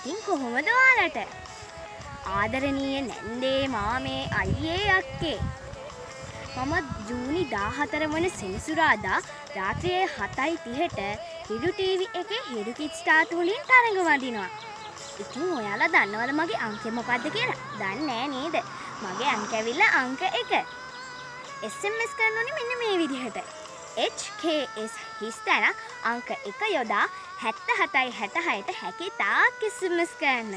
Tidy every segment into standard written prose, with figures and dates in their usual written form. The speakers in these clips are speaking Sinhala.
ඉතින් කොහොමද ඔයාලට? ආදරණීය නැන්දේ මාමේ අයියේ අක්කේ. මම ජූනි 14 වන සෙනසුරාදා රාත්‍රියේ 7:30ට හිරු ටීවී එකේ හිරු කිඩ්ස් ස්ටාර් තුලින් තරඟ වදිනවා. ඉතින් ඔයාලා දන්නවද මගේ අංකය මොකක්ද කියලා? දන්නේ නෑ නේද? මගේ අංක ඇවිල්ලා අංක 1. SMS කරන්න ඕනේ මෙන්න මේ විදිහට. HKS හිස්තැන අංක 1 යොදා 7766ට හැකි තාක් SMS කරන්න.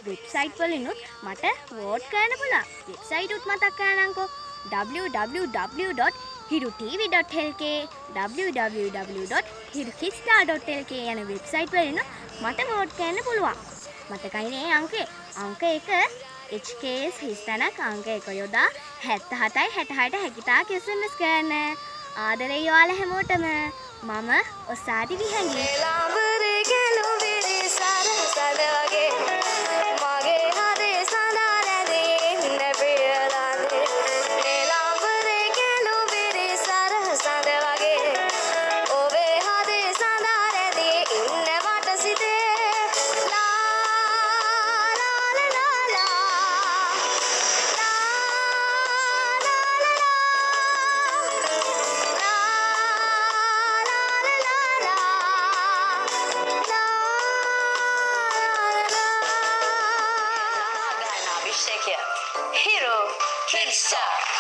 වෙබ්සයිට් වලිනුත් මට වෝට් කරන්න පුළුවන්. වෙබ්සයිට් උත් මතක් කරන්නම්කෝ. www.hirutv.lk www.hirukista.lk යන වෙබ්සයිට් වලින් මට වෝට් කරන්න පුළුවන්. මතකයි නේ අංකේ. අංක 1 HKS හිස්තැනක් අංක 1 යොදා 7766ට හැකි තාක් SMS කරන්න. ආදරේ ඔයාලා හැමෝටම. මම ඔසාදි විහංගි. ලාඹරේ ගැලුවිරි සරසද වගේ මගේ හදේ සඳහා රැඳී ඉන්න ප්‍රියලාඳේ. මේ ලාඹරේ ගැලුවිරි සරසද වගේ ඔබේ හදේ සඳහා රැඳී ඉන්න මට සිතේ. ලා ලා ලා ලා Hero Kids Star.